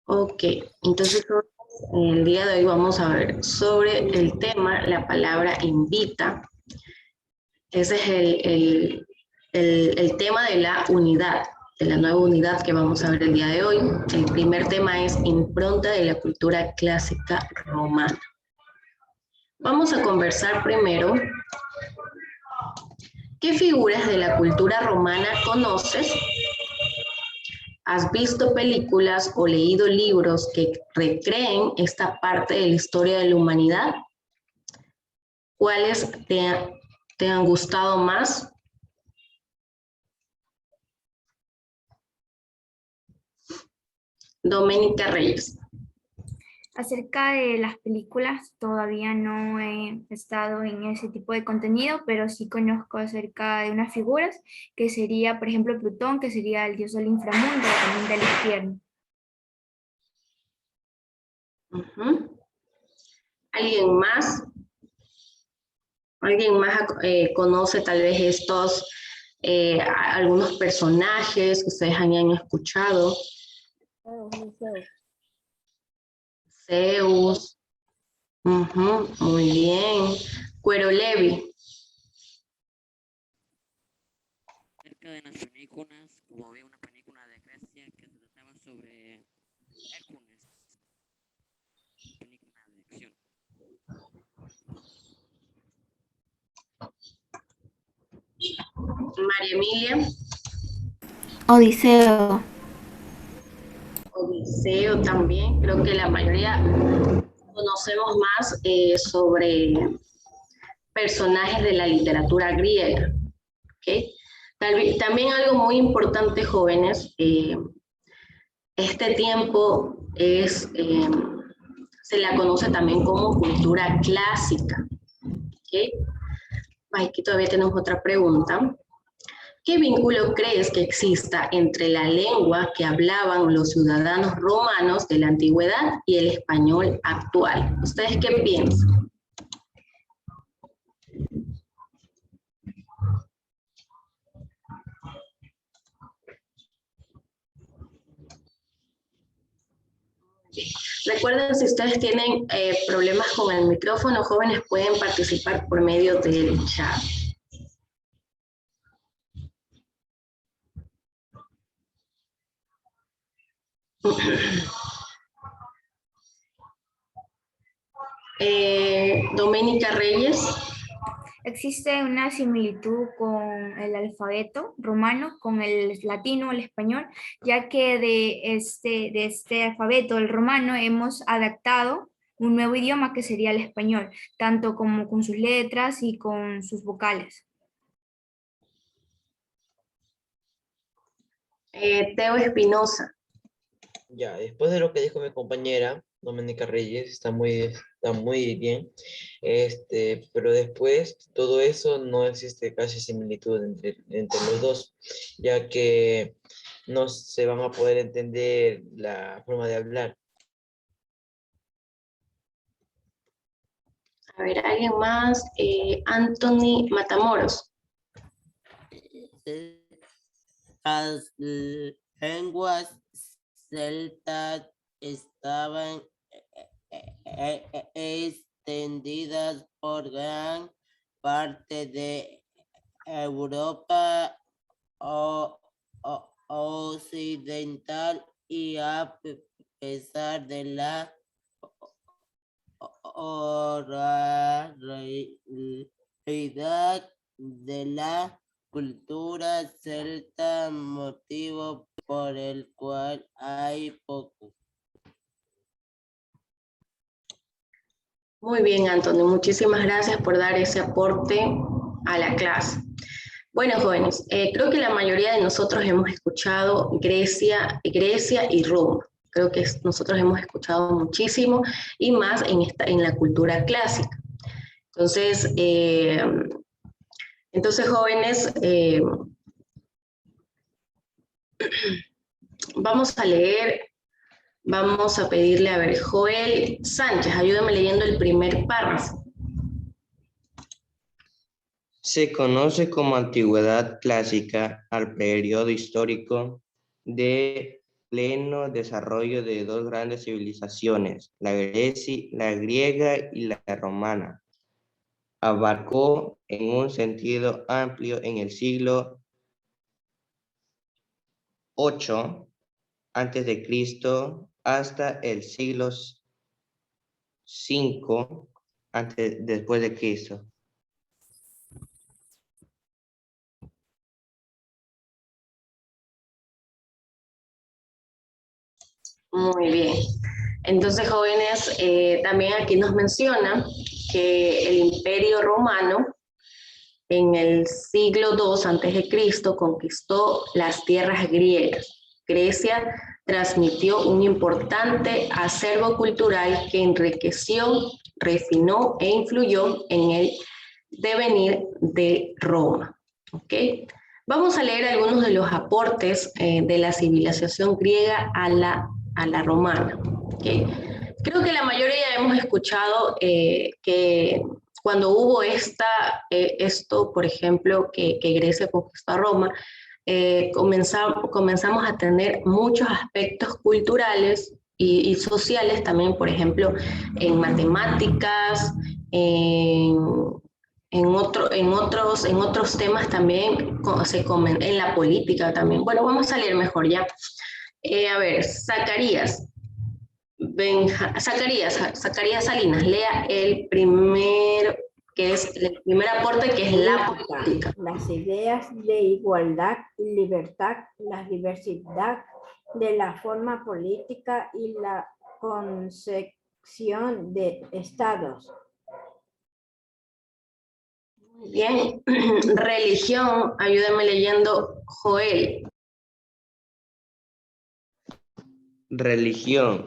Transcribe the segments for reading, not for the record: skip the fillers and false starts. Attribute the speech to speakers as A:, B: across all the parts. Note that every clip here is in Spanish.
A: Ok, entonces el día de hoy vamos a ver sobre el tema, la palabra invita. Ese es el tema de la unidad, de la nueva unidad que vamos a ver el día de hoy. El primer tema es impronta de la cultura clásica romana. Vamos a conversar primero. ¿Qué figuras de la cultura romana conoces? ¿Has visto películas o leído libros que recreen esta parte de la historia de la humanidad? ¿Cuáles te han gustado más? Doménica Reyes.
B: Acerca de las películas, todavía no he estado en ese tipo de contenido, pero sí conozco acerca de unas figuras que sería, por ejemplo, Plutón, que sería el dios del inframundo, también del infierno.
A: ¿Alguien más? ¿Alguien más conoce tal vez estos, algunos personajes que ustedes hayan escuchado? Zeus. Muy bien. Cuero Levi.
C: Cerca de las películas, como vi una película de Grecia que trataba sobre Hércules, película de acción.
A: María Emilia.
B: Odiseo.
A: Odiseo también. Creo que la mayoría conocemos más sobre personajes de la literatura griega. ¿Okay? También algo muy importante, jóvenes, este tiempo se la conoce también como cultura clásica. ¿Okay? Aquí todavía tenemos otra pregunta. ¿Qué vínculo crees que exista entre la lengua que hablaban los ciudadanos romanos de la antigüedad y el español actual? ¿Ustedes qué piensan? Recuerden, si ustedes tienen problemas con el micrófono, jóvenes pueden participar por medio del chat. Doménica Reyes.
B: Existe una similitud con el alfabeto romano, con el latino, el español, ya que de este alfabeto, el romano, hemos adaptado un nuevo idioma que sería el español, tanto como con sus letras y con sus vocales.
A: Teo Espinosa.
D: Ya, después de lo que dijo mi compañera, Doménica Reyes, está muy bien, pero después todo eso no existe casi similitud entre los dos, ya que no se van a poder entender la forma de hablar.
A: A ver, ¿alguien más? Anthony Matamoros.
E: Las lenguas celtas estaban extendidas por gran parte de Europa occidental, y a pesar de la oralidad de la cultura celta, motivo por el cual hay poco.
A: Muy bien, Antonio. Muchísimas gracias por dar ese aporte a la clase. Bueno, jóvenes, creo que la mayoría de nosotros hemos escuchado Grecia y Roma. Creo que nosotros hemos escuchado muchísimo y más en la cultura clásica. Entonces, jóvenes, vamos a leer, vamos a pedirle, a ver, Joel Sánchez, ayúdame leyendo el primer párrafo.
F: Se conoce como antigüedad clásica al periodo histórico de pleno desarrollo de dos grandes civilizaciones, la griega y la romana. Abarcó en un sentido amplio en el siglo VIII a.C. hasta el siglo V después de Cristo.
A: Muy bien. Entonces, jóvenes, también aquí nos menciona que el Imperio Romano en el siglo II a.C. conquistó las tierras griegas. Grecia transmitió un importante acervo cultural que enriqueció, refinó e influyó en el devenir de Roma. ¿Okay? Vamos a leer algunos de los aportes de la civilización griega a la romana. ¿Okay? Creo que la mayoría hemos escuchado que cuando hubo esto, por ejemplo, que Grecia conquistó a Roma, comenzamos a tener muchos aspectos culturales y sociales también, por ejemplo, en matemáticas, en otros temas también, en la política también. Bueno, vamos a leer mejor ya. A ver, Zacarías Salinas, lea el primer aporte, que es la política.
G: Las ideas de igualdad y libertad, la diversidad de la forma política y la concepción de estados.
A: Bien, religión, ayúdenme leyendo, Joel.
F: Religión.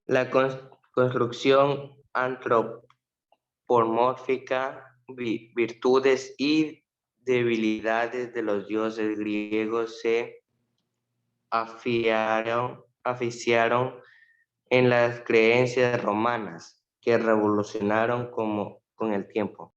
F: La construcción antropomórfica, virtudes y debilidades de los dioses griegos se aficiaron en las creencias romanas, que revolucionaron con el tiempo.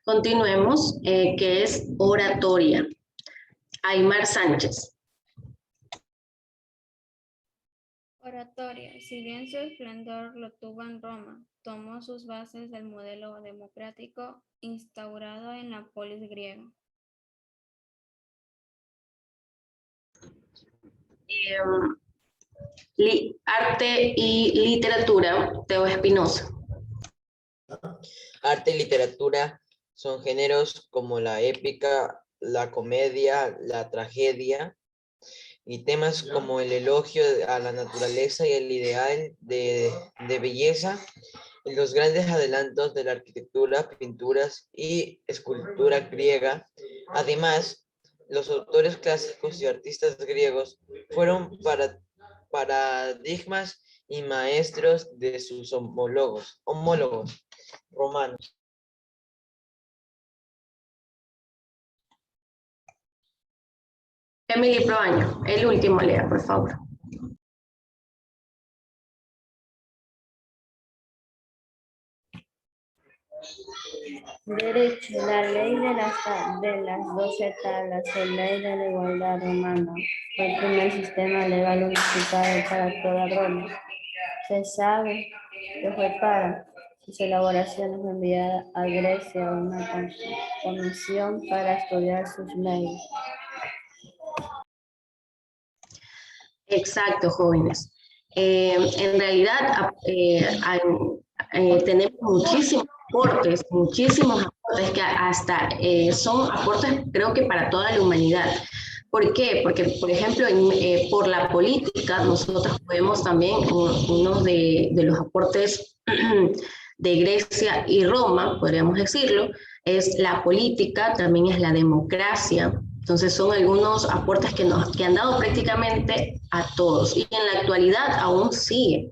A: Continuemos, que es oratoria. Aymar Sánchez.
H: Oratoria. Si bien su esplendor lo tuvo en Roma, tomó sus bases del modelo democrático instaurado en la polis griega.
A: Arte y literatura, Teo Espinosa.
D: Arte y literatura son géneros como la épica, la comedia, la tragedia, y temas como el elogio a la naturaleza y el ideal de belleza, y los grandes adelantos de la arquitectura, pinturas y escultura griega. Además, los autores clásicos y artistas griegos fueron paradigmas y maestros de sus homólogos romanos.
A: Emily Proaño, el último, lea, por favor.
I: Derecho. La ley de las 12 tablas o ley de la igualdad romana fue el primer sistema legal unificado para toda Roma. Se sabe que fue para sus elaboraciones enviada a Grecia una comisión para estudiar sus leyes.
A: Exacto, jóvenes. En realidad tenemos muchísimos aportes que hasta son aportes, creo que para toda la humanidad. ¿Por qué? Porque, por ejemplo, por la política, nosotros podemos también, uno de los aportes de Grecia y Roma, podríamos decirlo, es la política, también es la democracia. Entonces son algunos aportes que han dado prácticamente a todos, y en la actualidad aún sigue.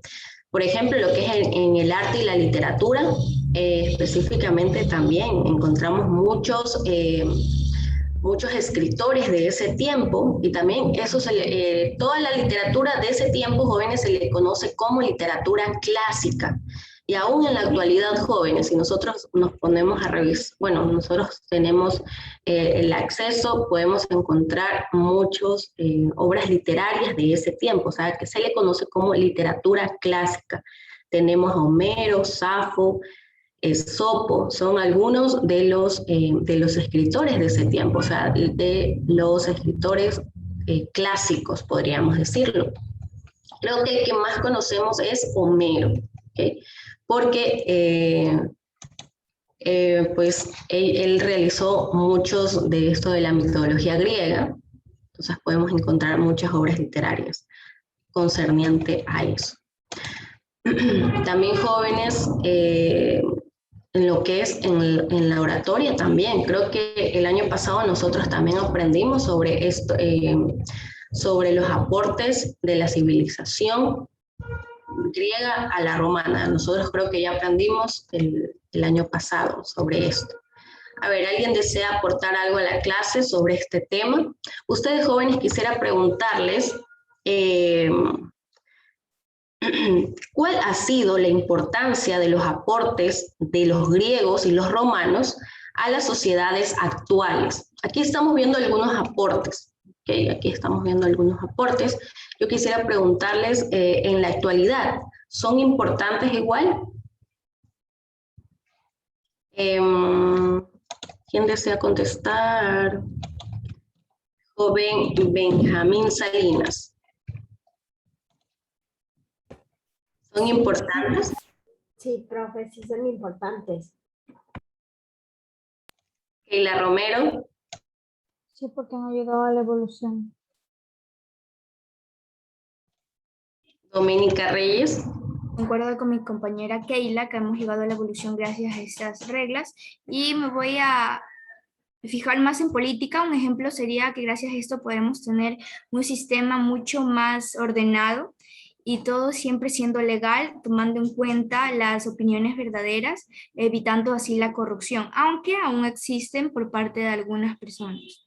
A: Por ejemplo, lo que es en el arte y la literatura, específicamente también encontramos muchos escritores de ese tiempo, y también toda la literatura de ese tiempo, jóvenes, se le conoce como literatura clásica. Y aún en la actualidad, jóvenes, si nosotros nos ponemos a revisar, bueno, nosotros tenemos el acceso, podemos encontrar muchas obras literarias de ese tiempo, o sea, que se le conoce como literatura clásica. Tenemos a Homero, Safo, Esopo, son algunos de los escritores de ese tiempo, o sea, de los escritores clásicos, podríamos decirlo. Creo que el que más conocemos es Homero, ¿okay? Porque pues él realizó muchos de esto de la mitología griega, entonces podemos encontrar muchas obras literarias concerniente a eso. También jóvenes, en lo que es en la oratoria también, creo que el año pasado nosotros también aprendimos sobre esto, sobre los aportes de la civilización griega a la romana. Nosotros creo que ya aprendimos el año pasado sobre esto. A ver, ¿alguien desea aportar algo a la clase sobre este tema? Ustedes jóvenes, quisiera preguntarles ¿cuál ha sido la importancia de los aportes de los griegos y los romanos a las sociedades actuales? Aquí estamos viendo algunos aportes. Okay, aquí estamos viendo algunos aportes. Yo quisiera preguntarles, en la actualidad, ¿son importantes igual? ¿Quién desea contestar? Joven Benjamín Salinas. ¿Son importantes?
G: Sí, profe, sí son importantes.
A: Keila Romero.
B: Sí, porque han ayudado a la evolución.
A: Doménica Reyes.
B: Concuerdo con mi compañera Keila que hemos llegado a la evolución gracias a estas reglas y me voy a fijar más en política. Un ejemplo sería que gracias a esto podemos tener un sistema mucho más ordenado y todo siempre siendo legal, tomando en cuenta las opiniones verdaderas, evitando así la corrupción, aunque aún existen por parte de algunas personas.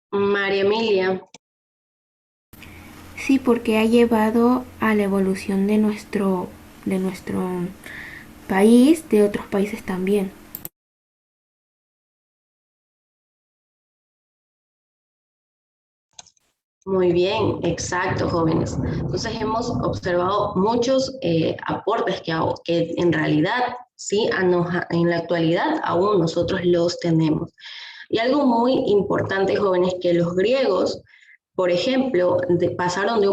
A: María Emilia.
J: Sí, porque ha llevado a la evolución de nuestro país, de otros países también.
A: Muy bien, exacto, jóvenes. Entonces hemos observado muchos aportes que en realidad, sí, en la actualidad aún nosotros los tenemos. Y algo muy importante, jóvenes, que los griegos, por ejemplo, pasaron de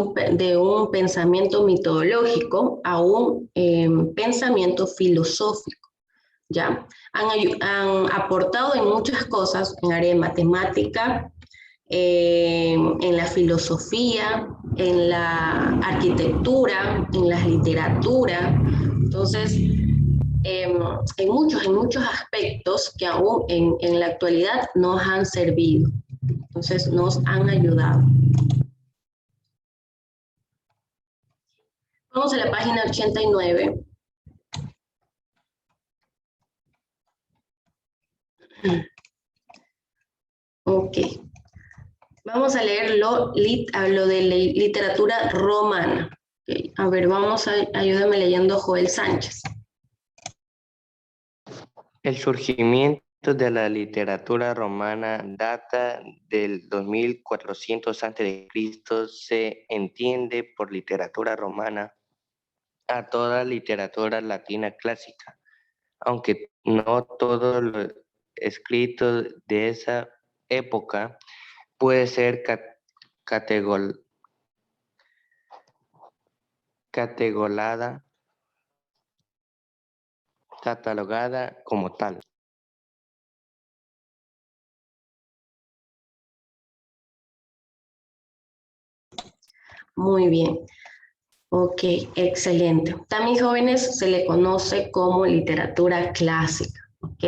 A: un pensamiento mitológico a un pensamiento filosófico, ¿ya? Han aportado en muchas cosas, en área de matemática, en la filosofía, en la arquitectura, en la literatura. Entonces, en muchos aspectos que aún en la actualidad nos han servido. Entonces, nos han ayudado. Vamos a la página 89. Ok. Vamos a leer lo de literatura romana. Okay. A ver, ayúdame leyendo Joel Sánchez.
F: El surgimiento de la literatura romana data del 2400 a.C. Se entiende por literatura romana a toda literatura latina clásica, aunque no todo lo escrito de esa época puede ser catalogada como tal.
A: Muy bien. Ok, excelente. También, jóvenes, se le conoce como literatura clásica. Ok.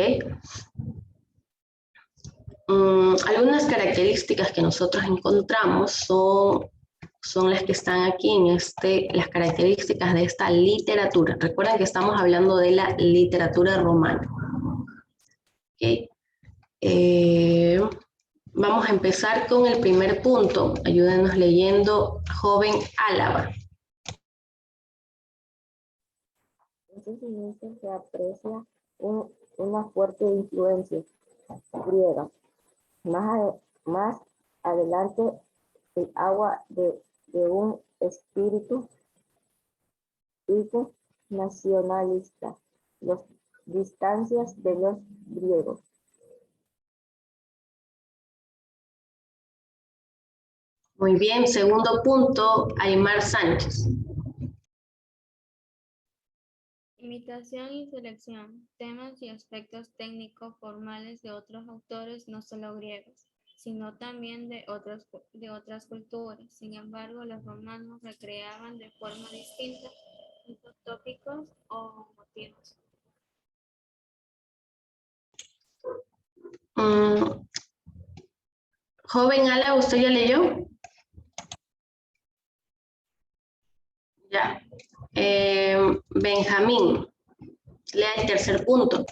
A: Algunas características que nosotros encontramos son las que están aquí en las características de esta literatura. Recuerden que estamos hablando de la literatura romana. Okay. Vamos a empezar con el primer punto. Ayúdenos leyendo, joven Álava.
I: En sus inicios se aprecia una fuerte influencia griega. Más adelante, el agua de un espíritu nacionalista, las distancias de los griegos.
A: Muy bien, segundo punto, Aymar Sánchez.
H: Imitación y selección, temas y aspectos técnicos formales de otros autores, no solo griegos, sino también de otras culturas. Sin embargo, los romanos recreaban de forma distinta estos tópicos o motivos.
A: Joven Álava, ¿usted ya leyó? Ya. Benjamín, lea el tercer punto.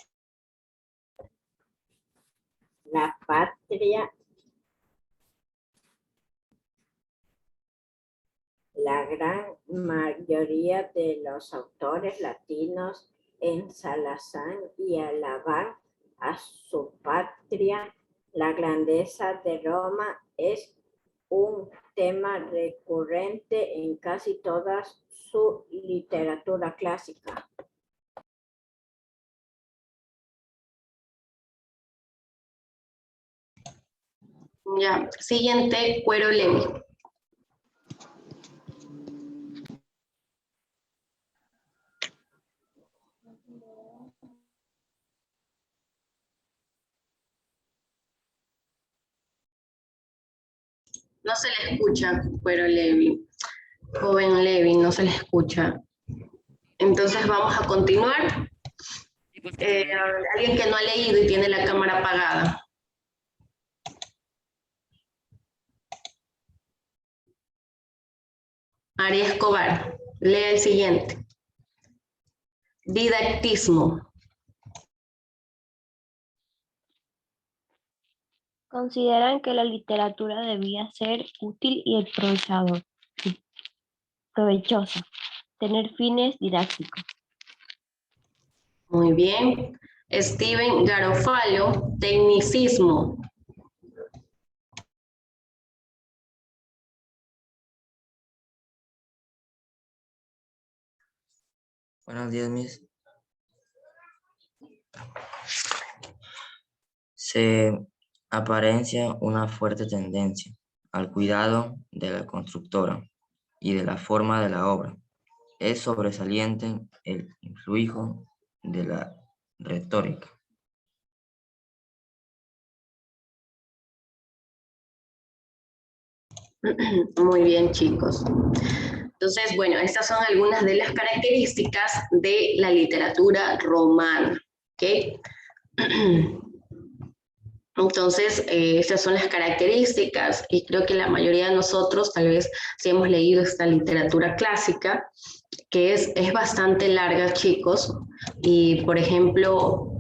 G: La patria, la gran mayoría de los autores latinos ensalzan y alaban a su patria. La grandeza de Roma es un tema recurrente en casi toda su literatura clásica.
A: Ya. Siguiente, Cuero Levi. No se le escucha, Cuero Levi. Joven Levi, no se le escucha. Entonces vamos a continuar.
C: Sí, pues,
A: Alguien que no ha leído y tiene la cámara apagada. María Escobar, lea el siguiente. Didactismo.
I: Consideran que la literatura debía ser útil y provechosa, tener fines didácticos.
A: Muy bien. Steven Garofalo, tecnicismo.
K: Buenos días, Miss. Se apariencia una fuerte tendencia al cuidado de la constructora y de la forma de la obra. Es sobresaliente el influjo de la retórica.
A: Muy bien, chicos. Entonces, bueno, estas son algunas de las características de la literatura romana. ¿Ok? Entonces, estas son las características y creo que la mayoría de nosotros tal vez si hemos leído esta literatura clásica, que es bastante larga, chicos, y por ejemplo,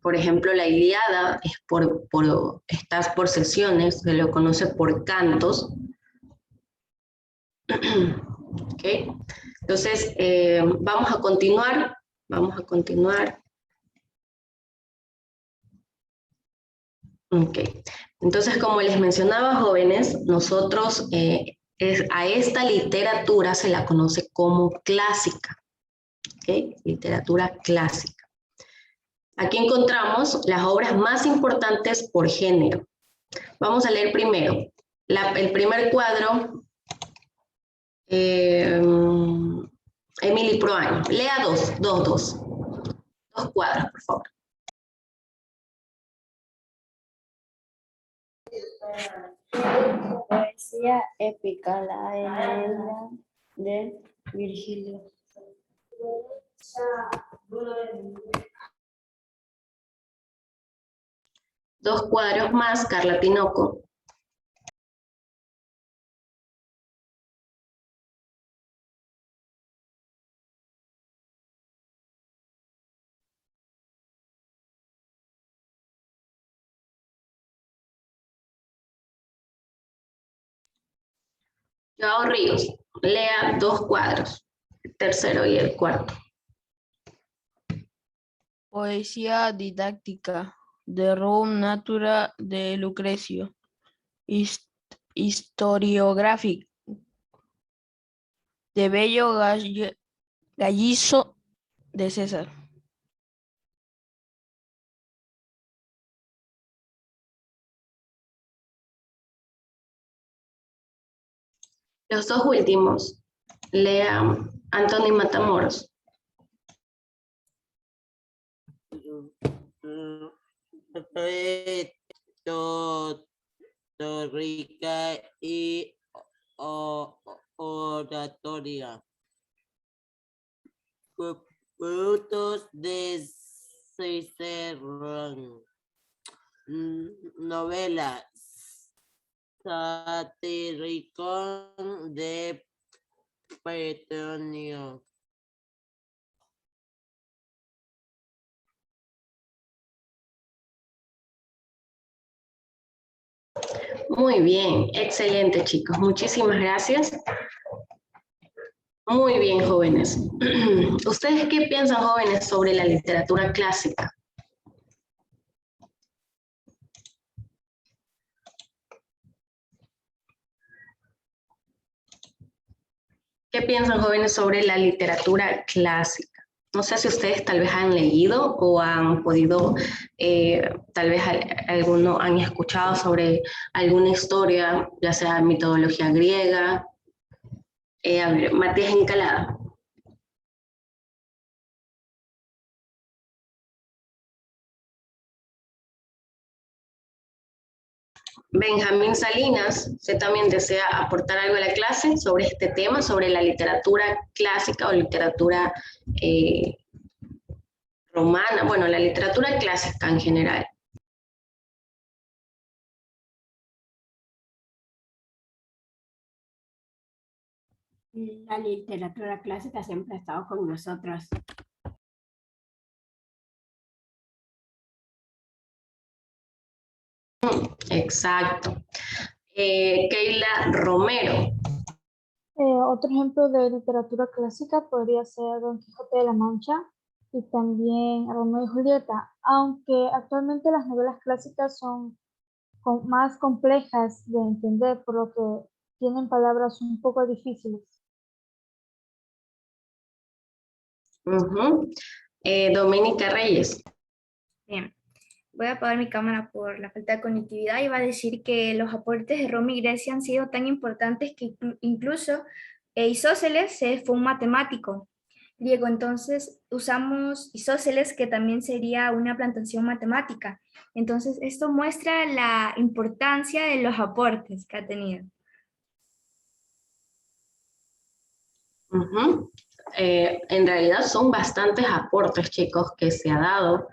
A: la Ilíada está por secciones, se lo conoce por cantos. ¿Okay? Entonces, vamos a continuar. Ok. Entonces, como les mencionaba, jóvenes, nosotros a esta literatura se la conoce como clásica. ¿Ok? Literatura clásica. Aquí encontramos las obras más importantes por género. Vamos a leer primero. El primer cuadro, Emily Proaño. Lea dos cuadros, por favor.
I: Poesía épica, la Eneida de Virgilio.
A: Dos cuadros más, Carla Tinoco. Joao Ríos, lea 2 cuadros, el tercero y el cuarto.
L: Poesía didáctica de Rom Natura de Lucrecio. Historiográfico de Bello Gallizo de César.
A: Los dos últimos, lea Anthony Matamoros.
E: Retórica y oratoria. Frutos de Cicerón. Novela. Satiricón de Petronio.
A: Muy bien, excelente chicos, muchísimas gracias. Muy bien, jóvenes. ¿Ustedes qué piensan, jóvenes, sobre la literatura clásica? ¿Qué piensan, jóvenes, sobre la literatura clásica? No sé si ustedes tal vez han leído o han podido, tal vez algunos han escuchado sobre alguna historia, ya sea mitología griega. A ver, Matías Encalada. Benjamín Salinas, ¿usted también desea aportar algo a la clase sobre este tema, sobre la literatura clásica o literatura romana? Bueno, la literatura clásica en general.
G: La literatura clásica siempre ha estado con nosotros.
A: Exacto. Keila Romero.
M: Otro ejemplo de literatura clásica podría ser Don Quijote de la Mancha y también Romeo y Julieta, aunque actualmente las novelas clásicas son más complejas de entender, por lo que tienen palabras un poco difíciles.
A: Doménica Reyes.
B: Bien. Voy a apagar mi cámara por la falta de conectividad y va a decir que los aportes de Roma y Grecia han sido tan importantes que incluso Isósceles fue un matemático griego. Entonces usamos Isósceles, que también sería una plantación matemática. Entonces esto muestra la importancia de los aportes que ha tenido.
A: En realidad son bastantes aportes, chicos, que se ha dado,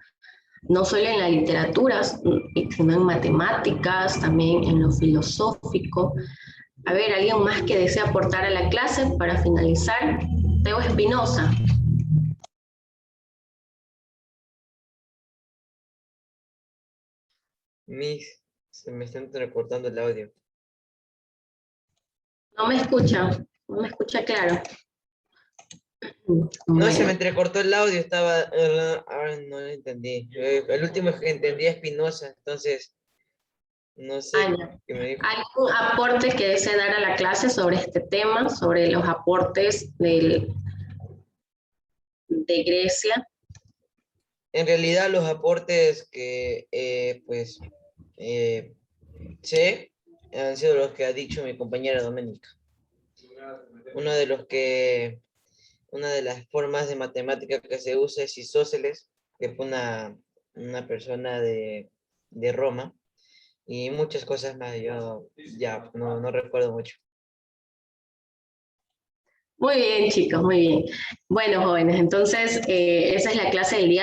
A: no solo en la literatura, sino en matemáticas, también en lo filosófico. A ver, ¿alguien más que desea aportar a la clase para finalizar? Teo Espinosa.
D: Miss, se me está entrecortando el audio.
A: No me escucha claro.
D: No, se me entrecortó el audio, estaba, ahora no lo entendí. El último que entendí es Espinosa, entonces, no sé qué me dijo.
A: ¿Algún aporte que desee dar a la clase sobre este tema, sobre los aportes de Grecia?
D: En realidad los aportes que, sé, han sido los que ha dicho mi compañera Doménica. Una de las formas de matemática que se usa es Isósceles, que fue una persona de Roma, y muchas cosas más, yo ya no recuerdo mucho.
A: Muy bien, chicos, muy bien. Bueno, jóvenes, entonces esa es la clase del día.